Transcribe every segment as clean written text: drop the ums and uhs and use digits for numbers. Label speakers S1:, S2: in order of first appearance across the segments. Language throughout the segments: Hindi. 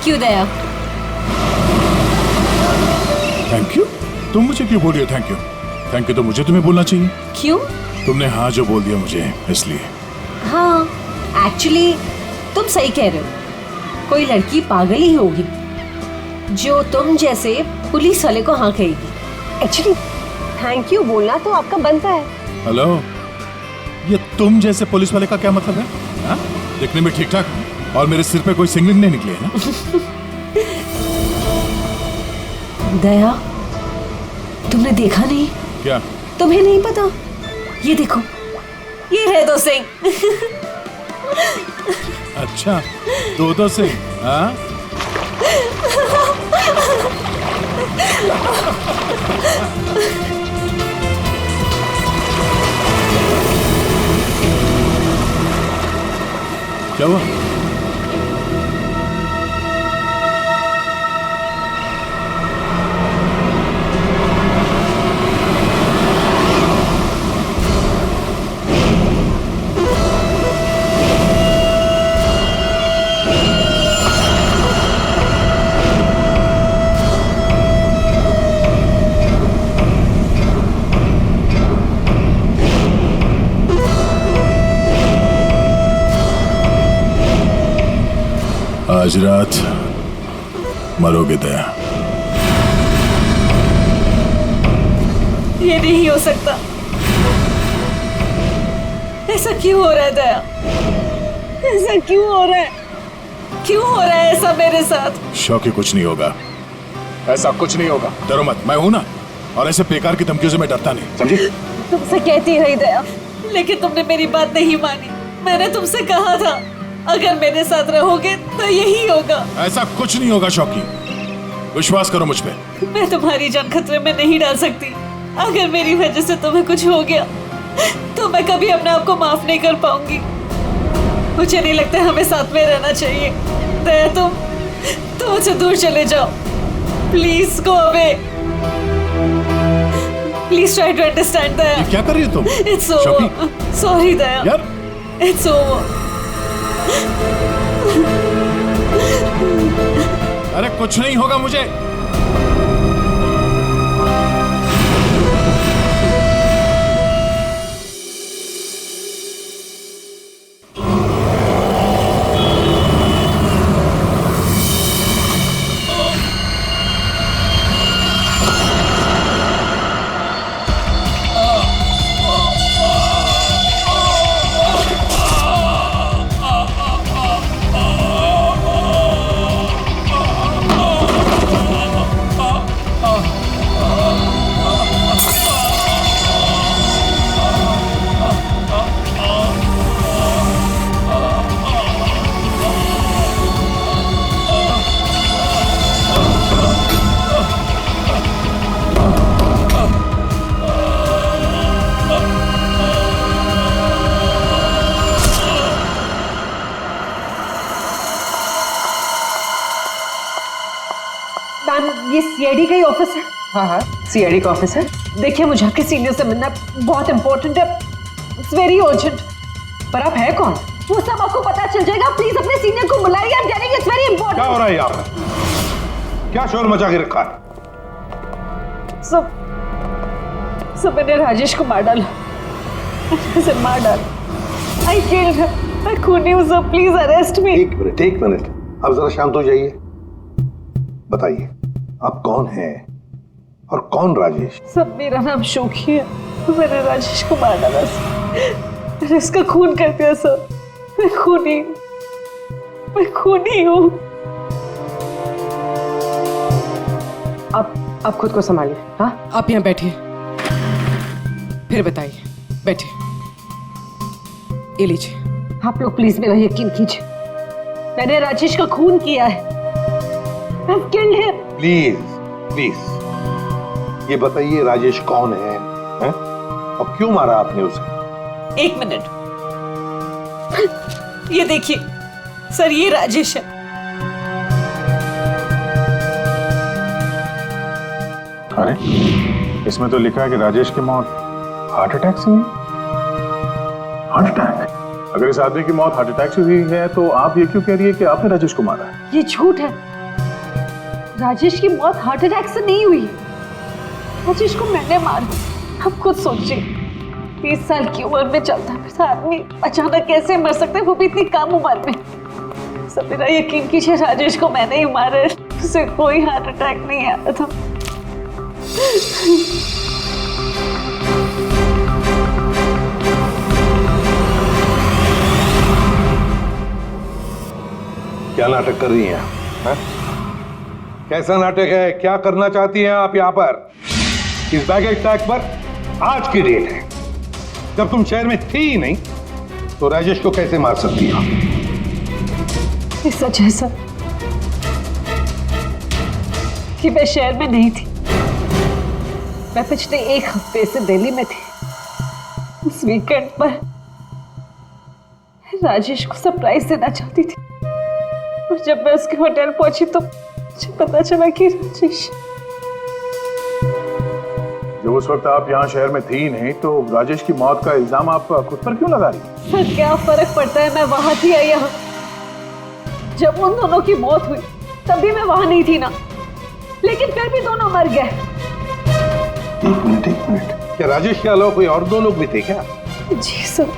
S1: Thank you Daya.
S2: Thank you? तुम मुझे क्यों बोल रही हो थैंक यू? थैंक यू तो मुझे तुम्हें बोलना चाहिए।
S1: क्यों?
S2: तुमने हाँ जो बोल दिया मुझे इसलिए।
S1: हाँ एक्चुअली तुम सही कह रहे हो, कोई लड़की पागल ही होगी जो तुम जैसे पुलिस वाले को हाँ कहेगी।
S3: एक्चुअली थैंक यू बोलना तो आपका बनता है।
S2: हेलो, ये तुम जैसे पुलिस वाले का क्या मतलब है? हाँ? दिखने में ठीक ठाक और मेरे सिर पे कोई सिंगलिंग नहीं निकली है ना?
S1: दया, तुमने देखा नहीं?
S2: क्या?
S1: तुम्हें नहीं पता? ये देखो, ये रहे 2 सिंह।
S2: अच्छा, 2 सिंह? हाँ? क्या हुआ? आज रात मरोगे दया।
S1: ये नहीं हो सकता। ऐसा क्यों हो रहा है दया? ऐसा क्यों हो रहा है? क्यों हो रहा है ऐसा मेरे साथ?
S2: शौकी, कुछ नहीं होगा, ऐसा कुछ नहीं होगा, डरो मत, मैं हूं ना। और ऐसे बेकार की धमकियों से मैं डरता नहीं, समझी?
S1: तुमसे कहती रही दया, लेकिन तुमने मेरी बात नहीं मानी। मैंने तुमसे कहा था अगर मेरे साथ रहोगे तो यही होगा।
S2: ऐसा कुछ नहीं होगा शौकी, विश्वास करो मुझ पे।
S1: मैं तुम्हारी जान खतरे में नहीं डाल सकती। अगर मेरी वजह से तुम्हें कुछ हो गया तो मैं कभी अपने आप को माफ नहीं कर पाऊंगी। मुझे नहीं लगता हमें साथ में रहना चाहिए। दया, तुम मुझसे दूर चले जाओ। Please go away. Please try to understand Daya.
S2: ये क्या कर रही हो तुम?
S1: It's over. सॉरी दया।
S2: यार,
S1: इट्स ओवर।
S2: अरे कुछ नहीं होगा मुझे।
S3: ये सीआईडी का ही ऑफिस है? हाँ हाँ, सीआईडी का ऑफिस है। देखिए, मुझे आपके सीनियर से मिलना बहुत इंपॉर्टेंट है। It's very urgent. पर आप है कौन? वो सब आपको पता चल जाएगा। प्लीज अपने सीनियर को बुलाइए। I am telling you, it's very important.
S4: क्या हो रहा है यहाँ पर? क्या शोर मचा के रखा है?
S3: सब मैंने राजेश को मार डाला। उसे मार डाला। I killed him. मैं खूनी हूँ सर, प्लीज अरेस्ट मी।
S4: एक मिनट, अब जरा शांत हो जाइए। बताइए, आप कौन हैं और कौन राजेश?
S3: सब, मेरा नाम शोकी है। मैंने राजेश को मार डाला सर। मैंने इसका खून कर दिया सर। मैं खूनी हूँ। आप खुद को संभालिए। हाँ,
S5: आप यहाँ बैठिए, फिर बताइए। बैठिए, ये लीजिए।
S3: आप लोग प्लीज मेरा यकीन कीजिए। मैंने राजेश का खून किया है। I've killed him.
S4: प्लीज ये बताइए, राजेश कौन है, हैं? और क्यों मारा आपने उसे?
S1: 1 मिनट। ये देखिए सर, ये राजेश है।
S6: अरे, इसमें तो लिखा है कि राजेश की मौत हार्ट अटैक से हुई। Heart attack? अगर इस आदमी की मौत हार्ट अटैक से हुई है तो आप ये क्यों कह रही है कि आपने राजेश को मारा है?
S3: ये झूठ है। राजेश की मौत हार्ट अटैक से नहीं हुई। राजेश को मैंने मारा। आप खुद सोचिए, 20 साल की उम्र में चलता फिरता आदमी अचानक कैसे मर सकता है, वो भी इतनी कम उम्र में। सब मेरा यकीन कीजिए, राजेश को मैंने ही मारा है। उसे कोई हार्ट अटैक नहीं आया था।
S4: क्या नाटक कर रही हैं हैं? कैसा नाटक है? क्या करना चाहती हैं आप यहाँ पर? इस बैग अटैक पर आज की डेट है, जब तुम शहर में थी ही नहीं तो राजेश को कैसे मार सकती हो?
S3: ये सच है सर कि मैं शहर में नहीं थी। मैं पिछले 1 हफ्ते से दिल्ली में थी। उस वीकेंड पर राजेश को सरप्राइज देना चाहती थी, और जब मैं उसके होटल पहुंची तो मुझे पता चला कि राजेश।
S6: जब उस वक्त आप यहाँ शहर में थी ही नहीं तो राजेश की मौत का इल्जाम आप खुद पर क्यों लगा रही हैं?
S3: सर क्या फर्क पड़ता है, मैं वहां थी या यहाँ? जब उन दोनों की मौत हुई तब भी मैं वहां नहीं थी ना, लेकिन फिर भी दोनों मर गए।
S4: एक मिनट, क्या राजेश के अलावा कोई और 2 लोग भी थे क्या?
S3: जी सर,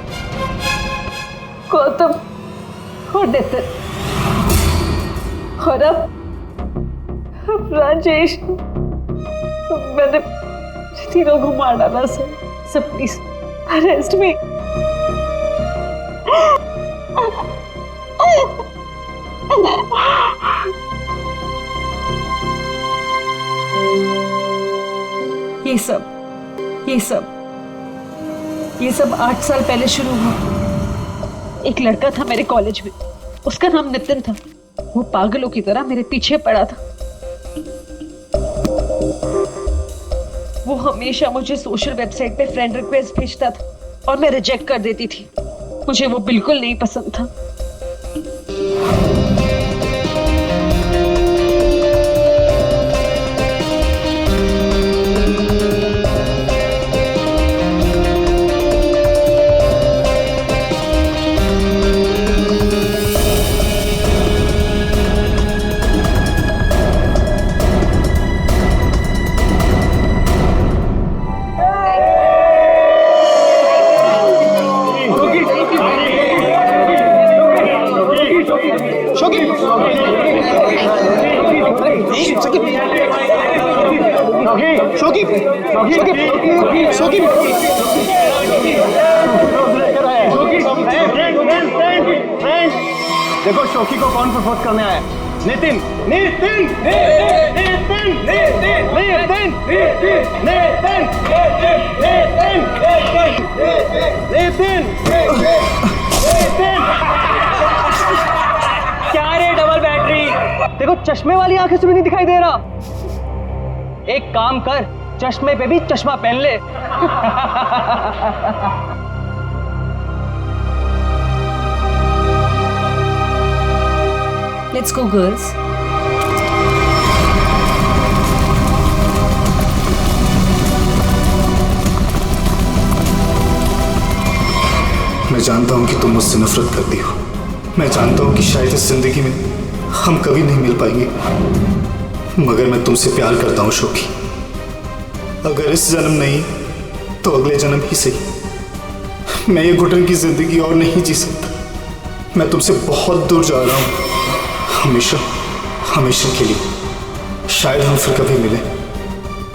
S3: गौतम और नितिन, और अब राजेश। तो मैंने तीनों को मार डाला सर। सर प्लीज अरेस्ट मी। ये सब 8 साल पहले शुरू हुआ। एक लड़का था मेरे कॉलेज में, उसका नाम नितिन था। वो पागलों की तरह मेरे पीछे पड़ा था। वो हमेशा मुझे सोशल वेबसाइट पे फ्रेंड रिक्वेस्ट भेजता था और मैं रिजेक्ट कर देती थी। मुझे वो बिल्कुल नहीं पसंद था।
S7: देखो शोकी को कौन प्रपोज करने आया? नितिन। नितिन क्या रे डबल बैटरी? देखो चश्मे वाली आंखें से भी नहीं दिखाई दे रहा। एक काम कर, चश्मे पे भी चश्मा पहन ले।
S1: Let's go, girls.
S8: मैं जानता हूं कि तुम मुझसे नफरत करती हो। मैं जानता हूं कि शायद इस जिंदगी में हम कभी नहीं मिल पाएंगे, मगर मैं तुमसे प्यार करता हूं शोकी। अगर इस जन्म नहीं तो अगले जन्म ही सही। मैं ये घुटन की जिंदगी और नहीं जी सकता। मैं तुमसे बहुत दूर जा रहा हूं, हमेशा हमेशा के लिए। शायद हम फिर कभी मिले,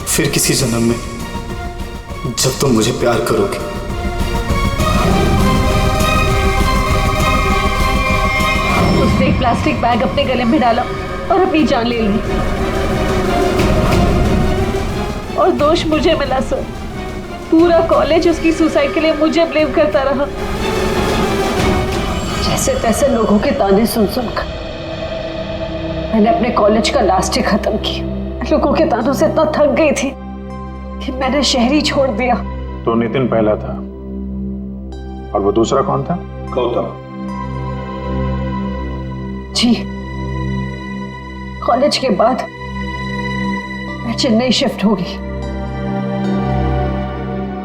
S8: फिर किसी जन्म में, जब तुम मुझे प्यार करोगे।
S3: उसने एक प्लास्टिक बैग अपने गले में डाला और अपनी जान ले ली, और दोष मुझे मिला सर। पूरा कॉलेज उसकी सुसाइड के लिए मुझे ब्लेम करता रहा। जैसे तैसे लोगों के ताने सुन सुनकर मैंने अपने कॉलेज का लास्ट ईयर खत्म किया। लोगों के तानों से इतना थक गई थी कि मैंने शहर ही छोड़ दिया।
S6: तो नितिन पहला था, और वो दूसरा कौन था?
S4: गौतम।
S3: जी, कॉलेज के बाद मैं चेन्नई शिफ्ट हो गई।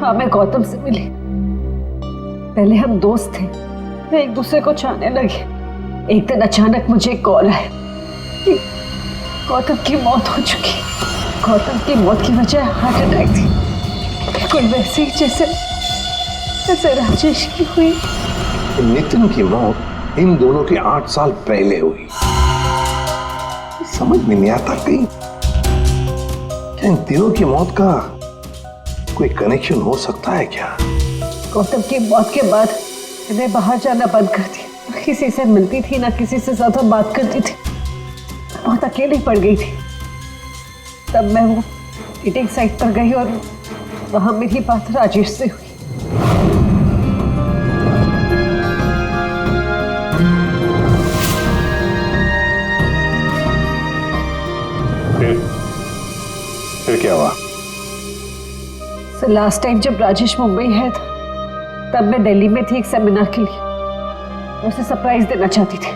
S3: हाँ, मैं गौतम से मिली। पहले हम दोस्त थे, वे एक दूसरे को चाहने लगे। एक दिन अचानक मुझे एक कॉल आया कि गौतम की मौत हो चुकी। गौतम की मौत की वजह हार्ट अटैक थी, बिल्कुल वैसे ही जैसे राजेश की हुई।
S4: नितिन की मौत इन दोनों के 8 साल पहले हुई। समझ में नहीं आता कहीं क्या इन तीनों की मौत का कोई कनेक्शन हो सकता है क्या?
S3: गौतम की मौत के बाद मैंने बाहर जाना बंद कर दिया। ना किसी से मिलती थी, ना किसी से ज्यादा बात करती थी। बहुत अकेली पड़ गई थी। तब मैं वो डेटिंग साइट पर गई और वहां मेरी बात राजेश से हुई।
S6: फिर क्या हुआ?
S3: लास्ट टाइम जब राजेश मुंबई है था, तब मैं दिल्ली में थी एक सेमिनार के लिए। मैं उसे सरप्राइज देना चाहती थी,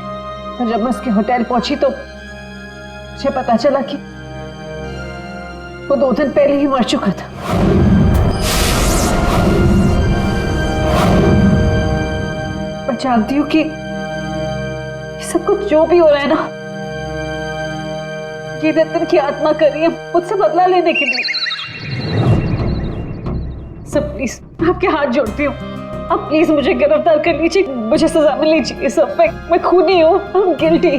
S3: पर जब मैं उसके होटल पहुंची तो मुझे पता चला कि वो 2 दिन पहले ही मर चुका था। मैं जानती हूँ कि ये सब कुछ जो भी हो रहा है ना, ये नितिन की आत्मा कर रही है मुझसे बदला लेने के लिए। सब प्लीज आपके हाथ जोड़ती हूँ, आप प्लीज मुझे गिरफ्तार कर लीजिए, मुझे सजा मिलनी चाहिए। सब मैं खूनी हूँ, I'm guilty।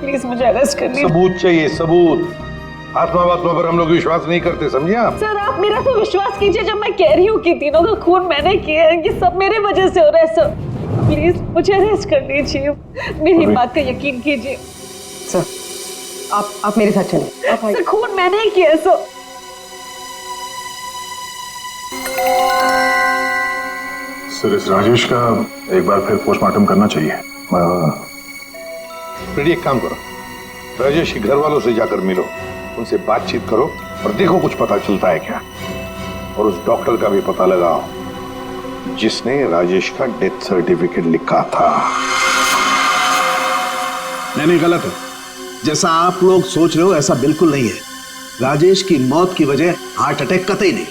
S3: प्लीज मुझे अरेस्ट कर लीजिए।
S4: सबूत चाहिए, सबूत। आत्मा पर हम लोग विश्वास नहीं करते, समझे आप?
S3: सर आप मेरा तो विश्वास कीजिए, जब मैं कह रही हूँ कि तीनों का खून मैंने किया है, ये सब मेरे वजह से हो रहा है। सर प्लीज मुझे अरेस्ट कर लीजिए, मेरी बात का यकीन कीजिए।
S5: सर आप मेरे साथ चलिए।
S3: सर खून मैंने ही किया है सर।
S6: सर इस राजेश का एक बार फिर पोस्टमार्टम करना चाहिए।
S4: फिर एक काम करो, राजेश के घर वालों से जाकर मिलो, उनसे बातचीत करो और देखो कुछ पता चलता है क्या। और उस डॉक्टर का भी पता लगाओ जिसने राजेश का डेथ सर्टिफिकेट लिखा था।
S9: नहीं गलत है। जैसा आप लोग सोच रहे हो ऐसा बिल्कुल नहीं है। राजेश की मौत की वजह हार्ट अटैक कतई नहीं।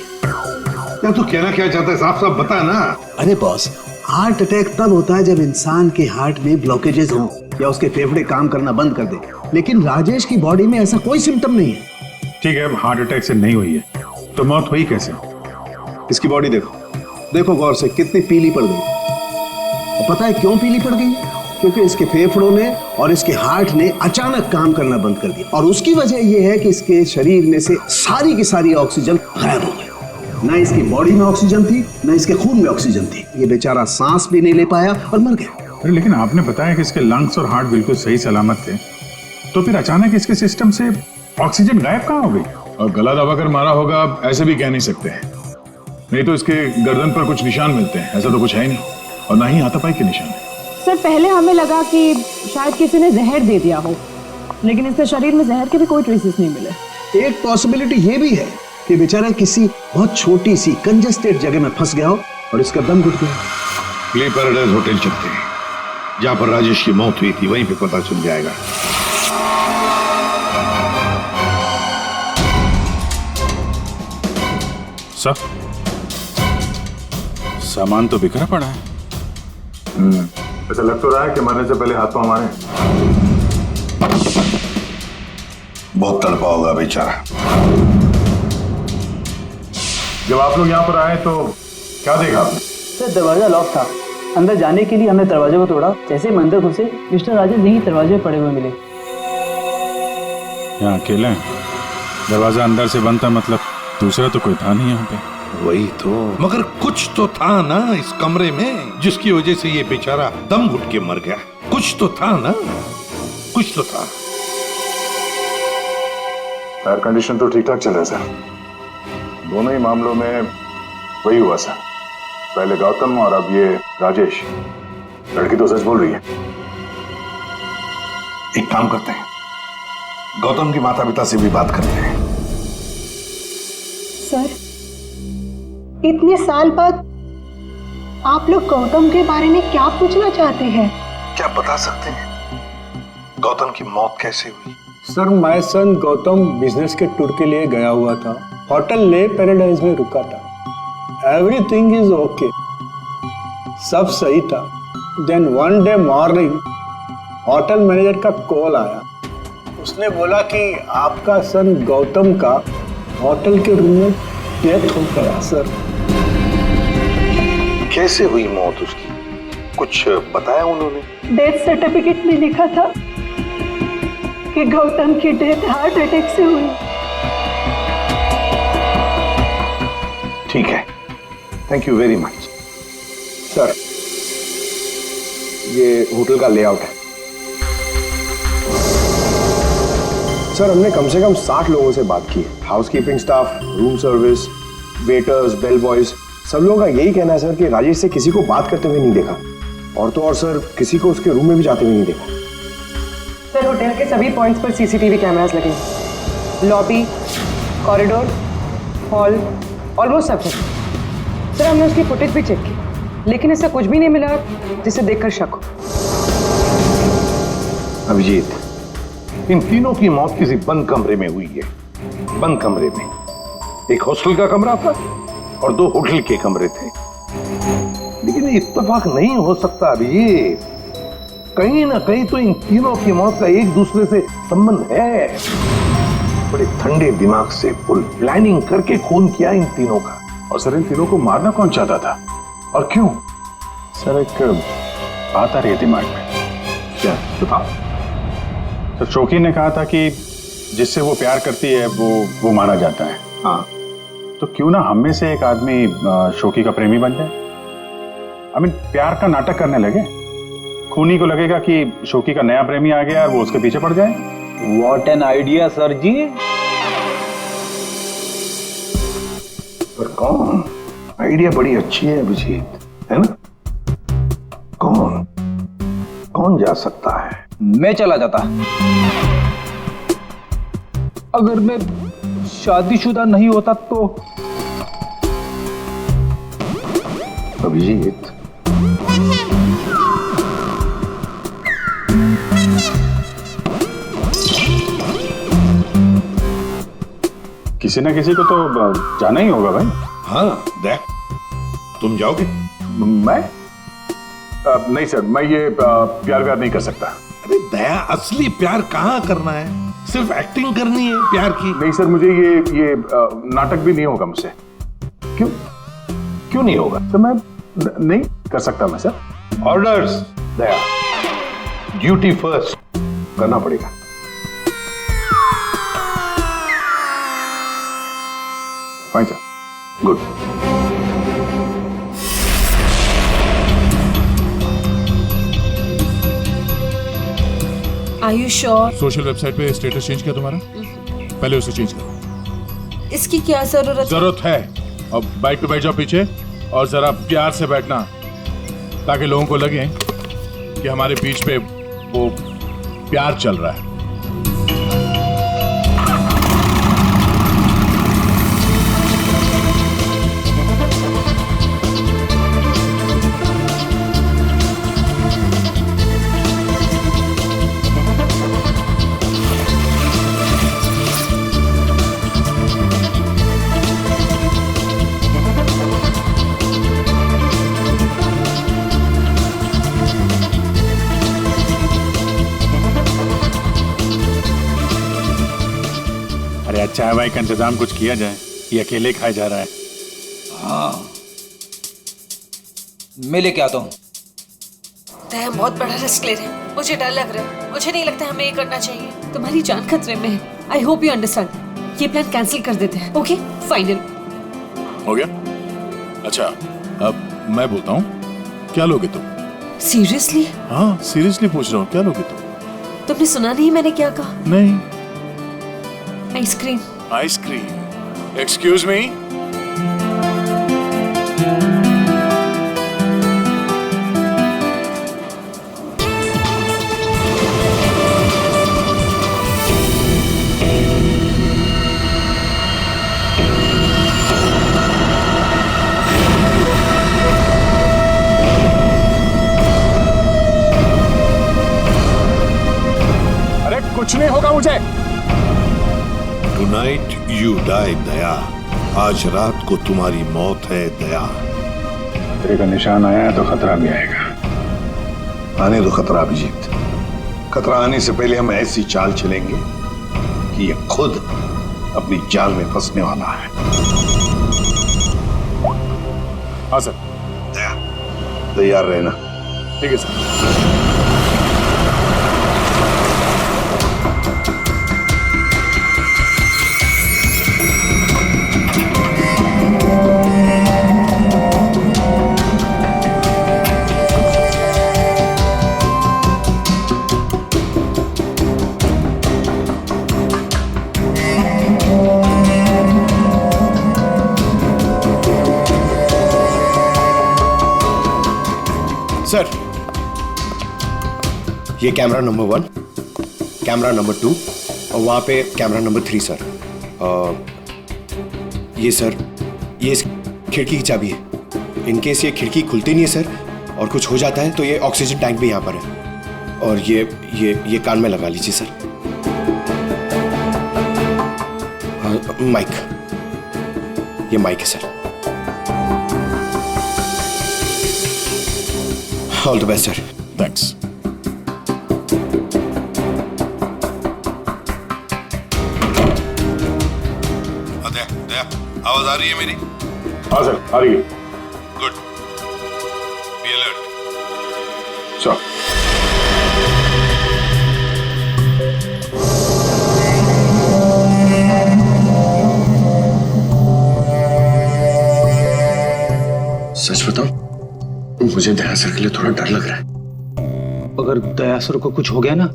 S4: क्या तू कहना क्या चाहता है? साफ साफ बता ना।
S9: अरे बॉस, हार्ट अटैक तब होता है जब इंसान के हार्ट में ब्लॉकेजेस हो या उसके फेफड़े काम करना बंद कर दे। लेकिन राजेश की बॉडी में ऐसा कोई सिम्टम नहीं है।
S6: ठीक है, हार्ट अटैक से नहीं हुई है तो मौत हुई कैसे?
S9: इसकी बॉडी देखो गौर से, कितनी पीली पड़ गई। और पता है क्यों पीली पड़ गई? क्योंकि इसके फेफड़ों ने और इसके हार्ट ने अचानक काम करना बंद कर दिया। और उसकी वजह यह है कि इसके शरीर में से सारी की सारी ऑक्सीजन गायब हो गई। ना इसकी बॉडी में ऑक्सीजन थी, ना इसके खून में ऑक्सीजन थी। ये बेचारा सांस भी नहीं ले पाया और मर गया।
S6: लेकिन आपने बताया कि इसके लंग्स और हार्ट बिल्कुल सही सलामत थे, तो फिर अचानक इसके सिस्टम से ऑक्सीजन गायब कहाँ हो गई? और गला दबाकर मारा होगा, ऐसे भी कह नहीं सकते। नहीं तो इसके गर्दन पर कुछ निशान मिलते हैं, ऐसा तो कुछ है ही नहीं, और ना ही हाथापाई के निशान है।
S10: सर पहले हमें लगा कि शायद किसी ने जहर दे दिया हो, लेकिन इसके शरीर में जहर के भी कोई ट्रेसेस नहीं मिले।
S9: एक पॉसिबिलिटी ये भी है कि बेचारा किसी बहुत छोटी सी कंजेस्टेड जगह में फंस गया हो और इसका दम घुट गया।
S4: प्ले पैराडाइज होटल चलते हैं, जहां पर राजेश की मौत हुई थी, वहीं पे पता चल जाएगा।
S2: सर सामान तो बिखरा पड़ा है।
S6: ऐसा लग तो रहा है कि मरने से पहले हाथ पांव मारे।
S4: बहुत तड़पा होगा बेचारा।
S6: जब आप लोग यहाँ पर आए तो क्या देखा आपने?
S7: सर दरवाजा लॉक था। अंदर जाने के लिए हमने दरवाजे को तोड़ा। जैसे ही अंदर घुसे, मिस्टर राजेश यही दरवाजे पड़े हुए मिले।
S2: यहाँ अकेले हैं, दरवाजा अंदर से बंद था, मतलब दूसरा तो कोई था नहीं यहाँ पे।
S4: वही तो, मगर कुछ तो था ना इस कमरे में जिसकी वजह से ये बेचारा दम घुट के मर गया। कुछ तो था ना, कुछ तो था।
S6: फायर कंडीशन तो ठीक ठाक चल रहा है सर। दोनों ही मामलों में वही हुआ सर, पहले गौतम और अब ये राजेश। लड़की तो सच बोल रही है।
S4: एक काम करते हैं, गौतम के माता पिता से भी बात करते हैं।
S10: सर इतने साल बाद आप लोग गौतम के बारे में क्या पूछना चाहते हैं?
S4: क्या बता सकते हैं गौतम की मौत कैसे हुई?
S11: Sir my son Gautam business के टूर के लिए गया हुआ था। होटल ले पैराडाइज में रुका था। एवरीथिंग इज ओके, सब सही था। Then one day morning hotel manager का कॉल आया। उसने बोला कि आपका सन गौतम का होटल के रूम में डेथ हो गया सर।
S4: कैसे हुई मौत उसकी? कुछ बताया उन्होंने?
S10: डेथ सर्टिफिकेट में लिखा था कि गौतम की डेथ हार्ट अटैक से हुई।
S4: ठीक है, thank you very much.
S9: Sir, ये होटल का लेआउट है। सर, हमने कम से कम 60 लोगों से बात की है। Housekeeping staff, room service, waiters, bell boys, सब लोगों का यही कहना है सर कि राजेश से किसी को बात करते हुए नहीं देखा, और तो और सर किसी को उसके रूम में भी जाते हुए नहीं देखा।
S5: सर, होटल के सभी पॉइंट्स पर सीसीटीवी कैमरास लगे हैं। लॉबी, कॉरिडोर, हॉल, ऑलमोस्ट सब जगह। सर, हमने उसकी फुटेज भी चेक की, लेकिन ऐसा कुछ भी नहीं मिला जिसे देखकर शक हो।
S4: अभिजीत, इन तीनों की मौत किसी बंद कमरे में हुई है। बंद कमरे में एक हॉस्टल का कमरा था और 2 होटल के कमरे थे। लेकिन इत्तेफाक नहीं हो सकता अभिजीत। कहीं ना कहीं तो इन तीनों की मौत का एक दूसरे से संबंध है। बड़े ठंडे दिमाग से फुल प्लानिंग करके खून किया इन तीनों का।
S6: और सर, इन तीनों को मारना कौन चाहता था और क्यों? सर, एक बात आ रही है दिमाग में।
S4: क्या? बताओ।
S6: तो शोकी ने कहा था कि जिससे वो प्यार करती है वो मारा जाता है।
S4: हाँ,
S6: तो क्यों ना हम में से एक आदमी शोकी का प्रेमी बन जाए। प्यार का नाटक करने लगे। खूनी को लगेगा कि शोकी का नया प्रेमी आ गया और वो उसके पीछे पड़ जाए।
S7: व्हाट एन आइडिया सर जी।
S4: पर कौन? आइडिया बड़ी अच्छी है अभिजीत, है ना? कौन जा सकता है?
S7: मैं चला जाता। अगर मैं शादीशुदा नहीं होता तो।
S4: अभिजीत,
S6: किसी ना किसी को तो जाना ही होगा भाई।
S2: हाँ, देख, तुम जाओगे?
S6: मैं नहीं सर, मैं ये प्यार नहीं कर सकता।
S2: अरे दया, असली प्यार कहाँ करना है? सिर्फ एक्टिंग करनी है प्यार की।
S6: नहीं सर, मुझे ये नाटक भी नहीं होगा मुझसे।
S4: क्यों नहीं होगा?
S6: तो मैं नहीं कर सकता मैं सर।
S4: ऑर्डर्स दया, ड्यूटी फर्स्ट करना पड़ेगा।
S6: Fine sir,
S4: good.
S1: Are you sure?
S2: Social website पे स्टेटस चेंज किया तुम्हारा? पहले उसे चेंज करो।
S1: इसकी क्या जरूरत
S2: है? अब बाइक पे बैठ जाओ पीछे और जरा प्यार से बैठना, ताकि लोगों को लगे कि हमारे बीच पे वो प्यार चल रहा है।
S6: चाय वाय का इंतजाम कुछ किया जाए, ये अकेले खाया जा रहा है।
S7: हाँ, मैं लेके आता हूँ।
S1: हम बहुत बड़ा रिस्क ले रहे हैं, मुझे डर लग रहा है। मुझे नहीं लगता हमें ये करना चाहिए। तुम्हारी जान खतरे में है। I hope you understand. ये प्लान कैंसिल कर देते हैं। ओके, फाइनल
S2: हो गया? अच्छा, अब मैं बोलता हूँ, क्या लोगे तुम?
S1: सीरियसली?
S2: हाँ, सीरियसली पूछ रहा हूँ, क्या लोगे तुम?
S1: तुमने सुना नहीं मैंने क्या कहा?
S2: नहीं।
S1: आइसक्रीम।
S2: आइसक्रीम? Excuse me?
S6: अरे कुछ नहीं होगा मुझे।
S12: Tonight you die, दया। आज रात को तुम्हारी मौत है, दया।
S6: खतरे का निशान आया है तो खतरा भी आएगा।
S4: आने दो खतरा अभिजीत। खतरा आने से पहले हम ऐसी चाल चलेंगे कि ये खुद अपनी जाल में फंसने वाला है।
S2: हाँ सर।
S4: तैयार रहना।
S2: ठीक है सर।
S8: सर, ये कैमरा नंबर 1, कैमरा नंबर 2 और वहाँ पे कैमरा नंबर 3 सर। ये सर, ये इस खिड़की की चाबी है। इन केस ये खिड़की खुलती नहीं है सर और कुछ हो जाता है तो ये ऑक्सीजन टैंक भी यहाँ पर है। और ये कान में लगा लीजिए सर। माइक, ये माइक है sir. All the best sir.
S2: Thanks.
S4: Daya, आवाज आ रही है मेरी?
S2: हाँ सर, आ रही है।
S4: गुड। Be alert.
S2: सर।
S8: सच बताऊं, मुझे दया सर के लिए थोड़ा डर लग रहा है।
S11: अगर दया सर को कुछ हो गया ना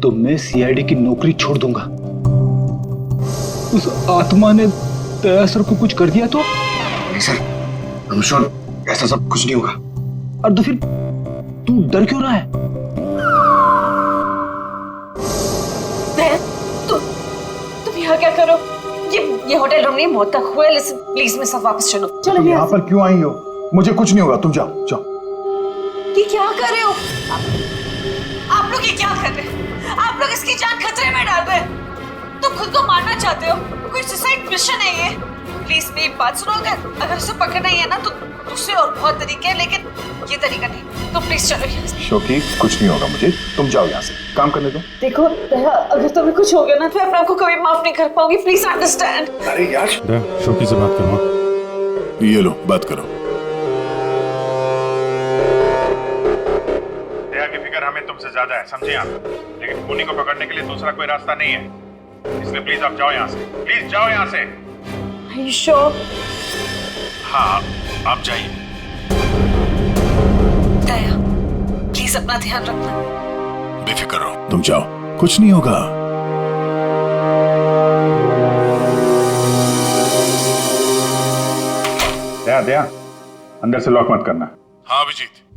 S11: तो मैं सीआईडी की नौकरी छोड़ दूंगा। उस आत्मा ने दया सर को कुछ कर दिया तो?
S8: नहीं सर, I'm sure ऐसा सब कुछ नहीं होगा।
S11: और तो फिर तू डर क्यों रहा है?
S3: तुम यहाँ क्या करो? ये होटल रूम नहीं, मौत का हुआ है। लिसन प्लीज, मैं सब वापस चलो।
S6: तुम यहाँ पर क्यों आई हो? मुझे कुछ नहीं होगा, तुम जाओ जाओ।
S3: ये क्या कर रहे हो आप लोग? ये क्या कर रहे हो आप लोग? इसकी जान खतरे में डाल रहे हैं। तुम खुद को मारना चाहते हो? कोई सुसाइड मिशन है ये? प्लीज मेरी बात सुनो। अगर उसे पकड़ना ही है ना तो दूसरे और बहुत तरीके हैं, लेकिन ये तरीका नहीं। तो प्लीज चलो यहाँ से।
S6: शोकी, कुछ नहीं होगा मुझे, तुम जाओ यहाँ से, काम करने दो।
S3: देखो दया, अगर तुम्हें कुछ हो गया ना तो मैं अपने आप को कभी माफ नहीं कर पाऊंगी। Please understand.
S6: अरे यार,
S2: शोकी से बात करो। ये लो, बात करो।
S6: दया की फिक्र हमें तुमसे ज्यादा है, समझे आप? लेकिन खूनी को पकड़ने के लिए दूसरा कोई रास्ता नहीं है, इसलिए प्लीज आप जाओ यहाँ से। प्लीज जाओ यहाँ से।
S3: Are you sure?
S6: हाँ, आप जाइए।
S3: दया, प्लीज अपना ध्यान रखना।
S2: बेफिक्र रहो, तुम जाओ, कुछ नहीं होगा।
S6: दया दया, अंदर से लॉक मत करना।
S2: हाँ अभिजीत।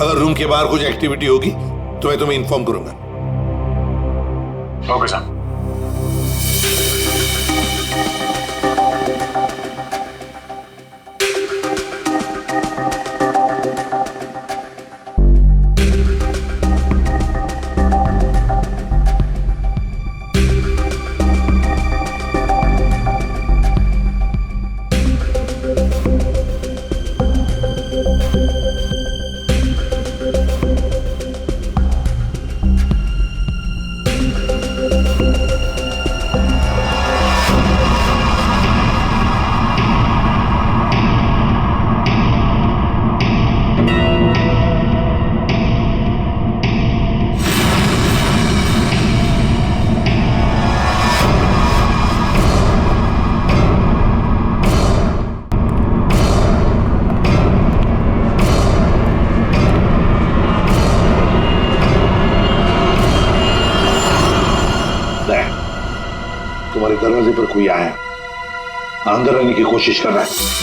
S4: अगर रूम के बाहर कुछ एक्टिविटी होगी तो मैं तुम्हें इन्फॉर्म करूंगा।
S6: Okay sir.
S4: तुम्हारे दरवाजे पर कोई आया, अंदर आने की कोशिश कर रहा है।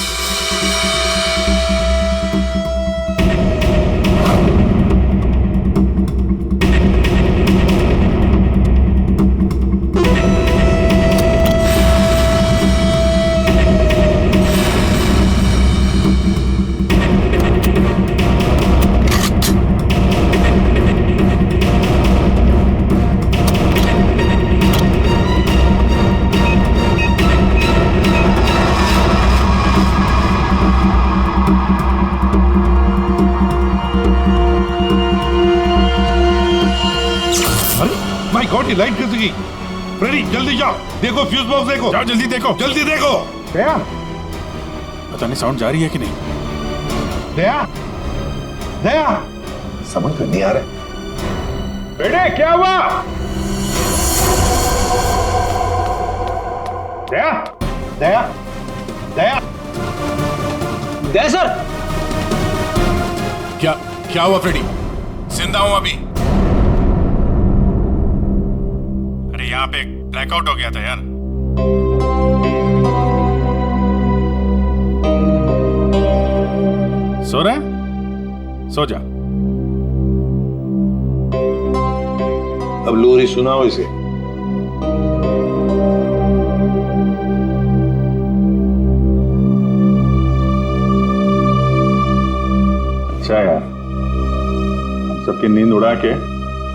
S4: गॉड, ये लाइट कैसे गई? फ्रेडी जल्दी जाओ, देखो फ्यूज बॉक्स देखो।
S6: जाओ जल्दी देखो।
S4: जल्दी देखो।
S6: दया, पता नहीं साउंड जा रही है कि नहीं।
S4: दया, दया, समझ में नहीं आ रहा।
S6: बेटे क्या हुआ?
S4: दया, दया, दया,
S7: दया सर।
S2: क्या हुआ फ्रेडी? जिंदा हूं अभी।
S6: अरे यहाँ पे ब्लैकआउट हो गया था यार। सो रहा है? सो जा।
S4: अब लोरी सुनाओ इसे।
S6: अच्छा यार, हम सबकी नींद उड़ा के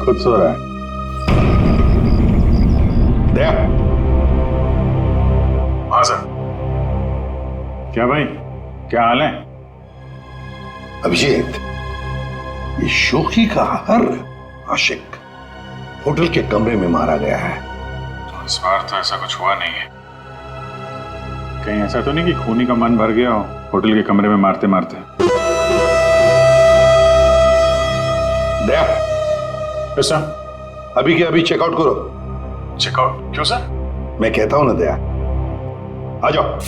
S6: खुद सो रहा है।
S4: दया,
S6: हाँ सर। क्या भाई, क्या हाल है?
S4: अभिजीत, ये शोखी का हर आशिक होटल के कमरे में मारा गया है।
S6: तो इस बार तो ऐसा कुछ हुआ नहीं है। कहीं ऐसा तो नहीं कि खूनी का मन भर गया हो होटल के कमरे में मारते मारते।
S4: दया,
S6: सर,
S4: अभी के अभी चेकआउट करो।
S6: चेकआउट? क्यों सर?
S4: मैं कहता हूं ना दया, आ जाओ।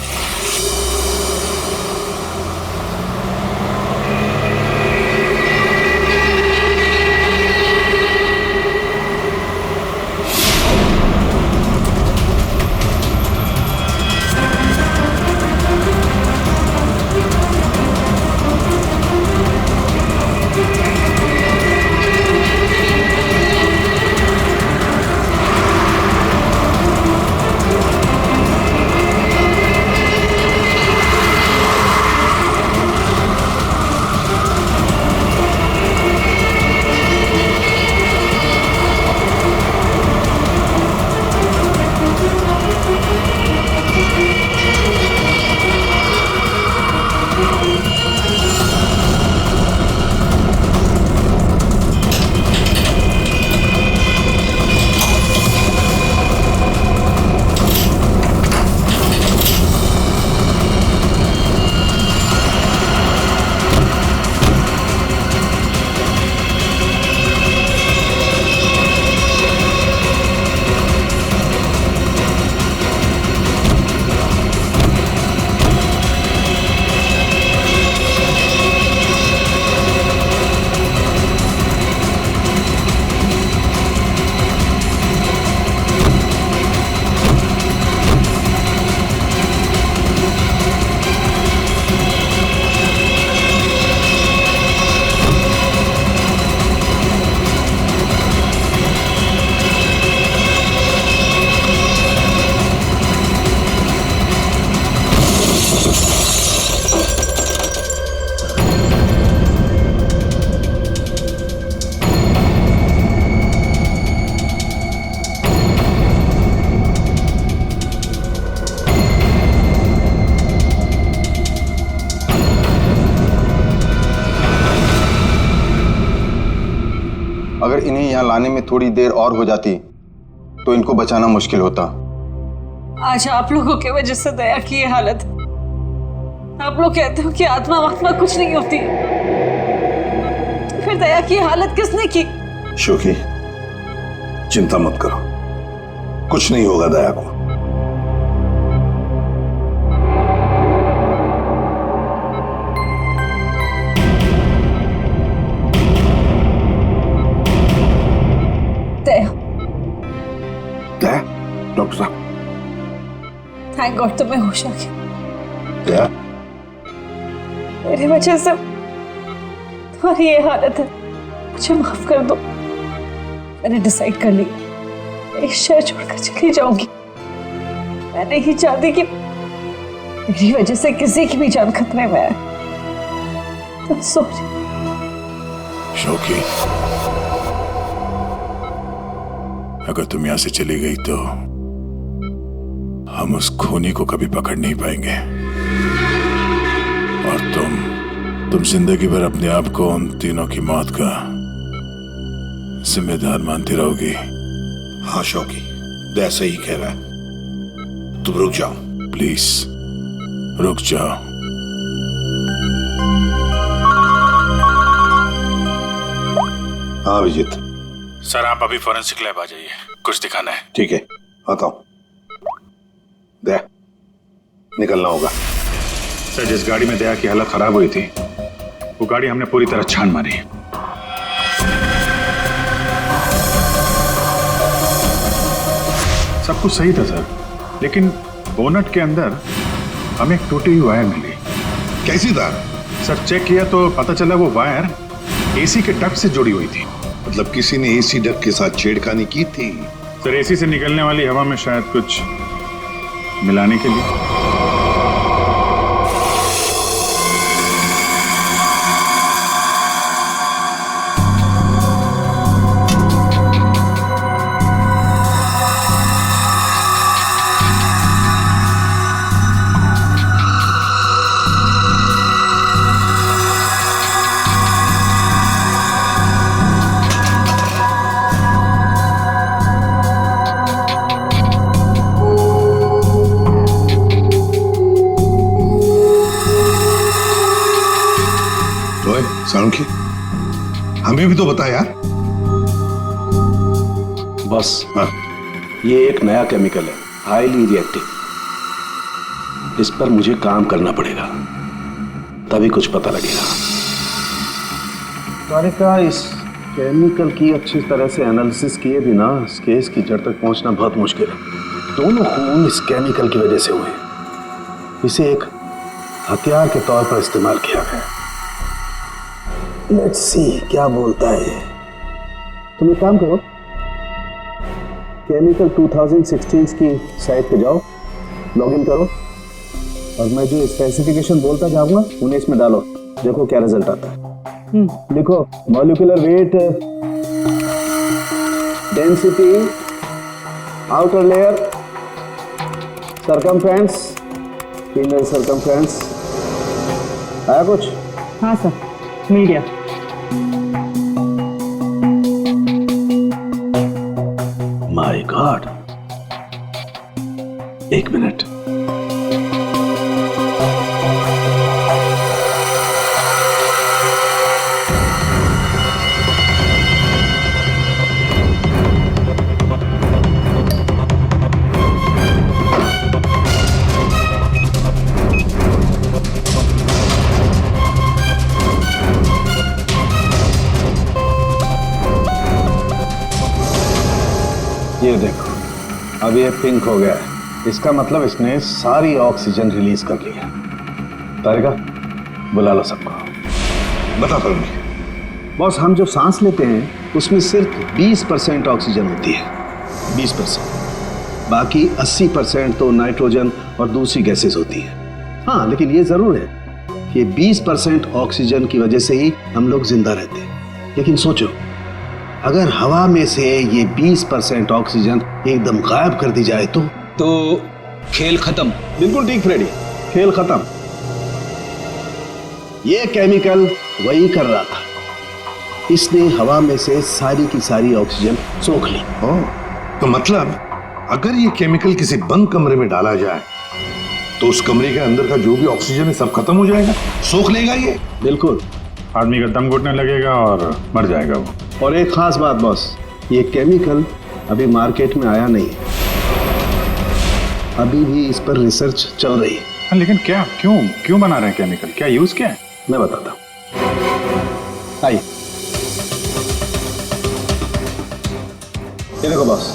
S13: अगर इन्हें यहाँ लाने में थोड़ी देर और हो जाती तो इनको बचाना मुश्किल होता।
S1: आज आप लोगों की वजह से दया की ये हालत। आप लोग कहते हो कि आत्मा वात्मा कुछ नहीं होती, फिर दया की हालत किसने की?
S4: शोकी, चिंता मत करो, कुछ नहीं होगा दया को।
S1: दया,
S4: दया, डॉक्टर साहब,
S1: थैंक गॉड तुम्हें होश आ गया।
S4: दया,
S1: मेरी वजह से तुम्हारी ये हालत है, मुझे माफ कर दो। मैंने डिसाइड कर लिया, इस शहर छोड़कर चली जाऊंगी। मैं नहीं चाहती कि मेरी वजह से किसी की भी जान खतरे में आए। तुम सोच।
S6: शोकी, अगर तुम यहां से चली गई तो हम उस खूनी को कभी पकड़ नहीं पाएंगे, और तुम जिंदगी भर अपने आप को उन तीनों की मौत का जिम्मेदार मानती रहोगी।
S12: हाँ शौकी, दया सही कह रहा है। तुम रुक जाओ प्लीज, रुक जाओ। हाँ अभिजीत।
S6: सर आप अभी फॉरेंसिक लैब आ जाइए, कुछ दिखाना है।
S12: ठीक है, आता हूं। दया, निकलना होगा।
S6: सर जिस गाड़ी में दया की हालत खराब हुई थी, वो गाड़ी हमने पूरी तरह छान मारी। सब कुछ सही था सर, लेकिन बोनट के अंदर हमें एक टूटी हुई वायर मिली।
S12: कैसी था?
S6: सर चेक किया तो पता चला वो वायर एसी के डक्ट से जुड़ी हुई थी।
S12: मतलब किसी ने एसी डक्ट के साथ छेड़खानी की थी?
S6: सर एसी से निकलने वाली हवा में शायद कुछ मिलाने के लिए।
S12: सालुंखी, हमें भी तो बता यार।
S11: बस हाँ, ये एक नया केमिकल है, हाईली रिएक्टिव। इस पर मुझे काम करना पड़ेगा, तभी कुछ पता लगेगा। तारिका, इस केमिकल की अच्छी तरह से एनालिसिस किए बिना इस केस की जड़ तक पहुंचना बहुत मुश्किल है। दोनों खून इस केमिकल की वजह से हुए। इसे एक हथियार के तौर पर इस्तेमाल किया गया। लेट्स सी क्या बोलता है। तुम एक काम करो, केमिकल 2016 की साइट पे जाओ, लॉगिन करो और मैं जो स्पेसिफिकेशन बोलता जाऊंगा उन्हें इसमें डालो, देखो क्या रिजल्ट आता है। लिखो molecular weight, density, outer layer, circumference, inner circumference. आया कुछ?
S5: हाँ सर, मिल गया।
S11: माय गॉड, एक मिनट। ये देखो, अब ये पिंक हो गया है। इसका मतलब इसने सारी ऑक्सीजन रिलीज कर ली है। तारिका, बुला लो सबको।
S12: बता करूंगी।
S11: बॉस, हम जो सांस लेते हैं उसमें सिर्फ 20% ऑक्सीजन होती है, 20%। बाकी 80% तो नाइट्रोजन और दूसरी गैसेस होती है। हाँ, लेकिन ये जरूर है कि 20% ऑक्सीजन की वजह से ही हम लोग जिंदा रहते हैं। लेकिन सोचो, अगर हवा में से ये 20% ऑक्सीजन एकदम गायब कर दी जाए तो
S9: खेल खत्म।
S11: बिल्कुल ठीक फ्रेडी, खेल खत्म। ये केमिकल वही कर रहा था, इसने हवा में से सारी की सारी ऑक्सीजन सोख ली।
S12: तो मतलब अगर ये केमिकल किसी बंद कमरे में डाला जाए तो उस कमरे के अंदर का जो भी ऑक्सीजन है सब खत्म हो जाएगा, सोख लेगा ये।
S11: बिल्कुल,
S6: आदमी का दम घुटने लगेगा और मर जाएगा वो।
S11: और एक खास बात बॉस, ये केमिकल अभी मार्केट में आया नहीं है, अभी भी इस पर रिसर्च चल रही है।
S6: हाँ, लेकिन क्या, क्यों बना रहे हैं केमिकल, क्या यूज क्या है?
S11: मैं बताता हूं, आइए। ये देखो बॉस,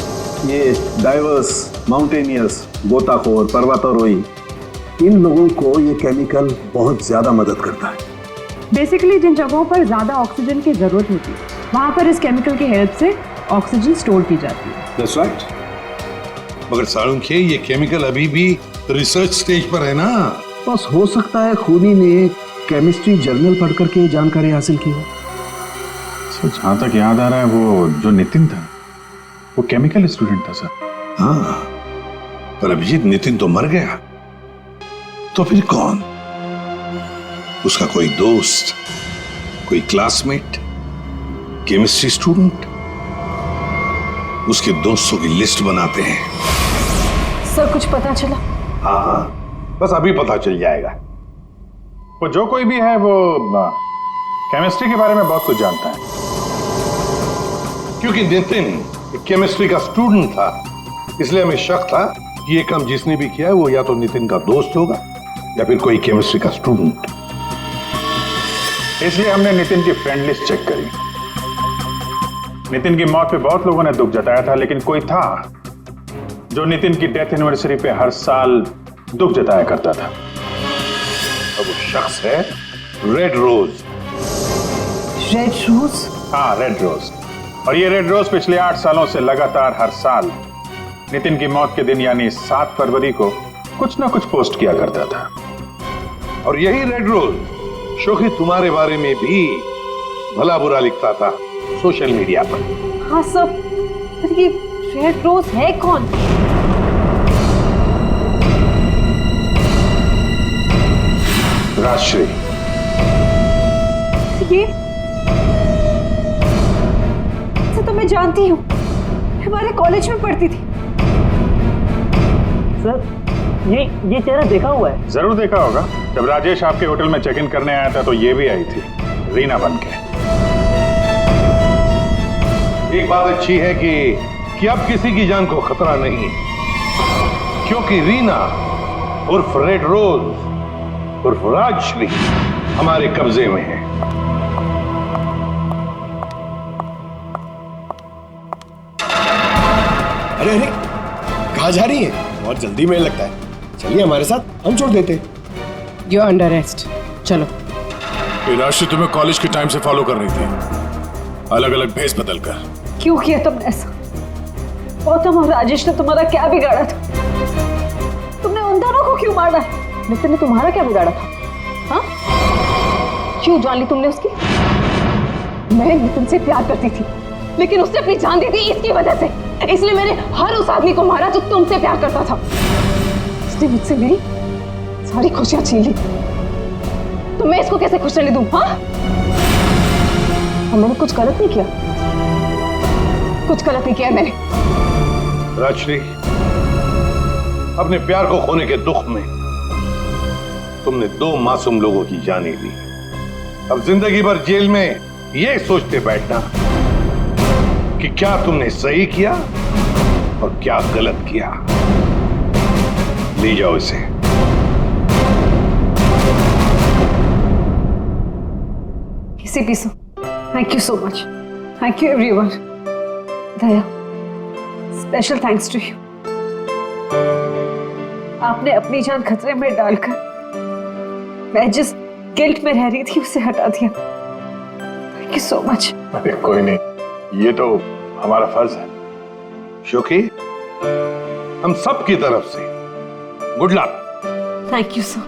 S11: ये डाइवर्स माउंटेनियर्स, गोताखोर, पर्वतारोही, इन लोगों को ये केमिकल बहुत ज्यादा मदद करता है।
S5: बेसिकली जिन जगहों पर ज्यादा ऑक्सीजन की जरूरत होती है वहां पर इस केमिकल की हेल्प से ऑक्सीजन स्टोर की जाती है।
S11: That's right.
S12: मगर सालुंखे, ये केमिकल अभी भी रिसर्च स्टेज पर है ना।
S11: बस हो सकता है खूनी ने केमिस्ट्री जर्नल पढ़ करके ये जानकारी हासिल की हो।
S6: जहां तक याद आ रहा है वो जो नितिन था वो केमिकल स्टूडेंट था सर।
S12: हाँ, पर अभिजीत, नितिन तो मर गया, तो फिर कौन? उसका कोई दोस्त, कोई क्लासमेट, केमिस्ट्री स्टूडेंट? उसके दोस्तों की लिस्ट बनाते हैं।
S3: सर कुछ पता चला?
S12: हाँ, बस अभी पता चल जाएगा।
S6: वो जो कोई भी है वो केमिस्ट्री के बारे में बहुत कुछ जानता है।
S12: क्योंकि नितिन केमिस्ट्री का स्टूडेंट था, इसलिए हमें शक था कि ये काम जिसने भी किया है वो या तो नितिन का दोस्त होगा या फिर कोई केमिस्ट्री का स्टूडेंट।
S6: इसलिए हमने नितिन की फ्रेंड लिस्ट चेक करी। नितिन की मौत पे बहुत लोगों ने दुख जताया था, लेकिन कोई था जो नितिन की डेथ एनिवर्सरी पे हर साल दुख जताया करता था।
S12: अब वो शख्स है रेड रोज।
S3: Red rose?
S6: हाँ, रेड रोज। और ये रेड रोज पिछले 8 सालों से लगातार हर साल नितिन की मौत के दिन यानी 7 फरवरी को कुछ ना कुछ पोस्ट किया करता था।
S12: और यही रेड रोज शोखी तुम्हारे बारे में भी भला बुरा लिखता था सोशल मीडिया पर।
S3: हाँ सर, पर ये रेड रोज है कौन?
S6: राजश्री।
S3: ये तो मैं जानती हूँ, हमारे कॉलेज में पढ़ती थी।
S7: सर ये चेहरा देखा हुआ है।
S6: जरूर देखा होगा। जब राजेश आपके होटल में चेक इन करने आया था तो ये भी आई थी, रीना बनके।
S12: एक बात अच्छी है कि अब किसी की जान को खतरा नहीं है, क्योंकि रीना उर्फ रेड रोज उर्फ राजश्री हमारे कब्जे में है।
S14: अरे अरे, कहाँ जा रही है? बहुत जल्दी में लगता है। चलिए हमारे साथ, हम छोड़ देते।
S5: यू आर अंडर अरेस्ट, चलो।
S2: ये राशि तुम्हें कॉलेज के टाइम से फॉलो कर रही थी, अलग अलग भेस बदल कर।
S3: क्यों किया तुमने ऐसा? गौतम और राजेश ने तुम्हारा क्या बिगाड़ा था? तुमने उन दोनों को क्यों मारा?
S5: नितिन ने तुम्हारा क्या बिगाड़ा था? हाँ? क्यों जान ली तुमने उसकी? मैं नितिन से प्यार करती थी, लेकिन उसने अपनी जान दी थी इसकी वजह से। इसलिए मैंने हर उस आदमी को मारा जो तुमसे प्यार करता था। उसने मुझसे मेरी सारी खुशियां छीन ली, तो मैं इसको कैसे खुश रहने दूं? हाँ? और मैंने कुछ गलत नहीं किया, कुछ गलत नहीं किया मैंने।
S12: राजश्री, अपने प्यार को खोने के दुख में तुमने 2 मासूम लोगों की जानें ली। अब जिंदगी भर जेल में ये सोचते बैठना कि क्या तुमने सही किया और क्या गलत किया। ले जाओ इसे।
S3: किसी भी so, thank you so much. Thank you everyone. Daya, special thanks to you. आपने अपनी जान खतरे में डालकर मैं जिस गिल्ट में रह रही थी उसे हटा दिया। Thank you so much.
S6: अरे कोई नहीं, ये तो हमारा फर्ज है।
S12: शोकी, हम सब की तरफ से good luck.
S3: Thank you sir.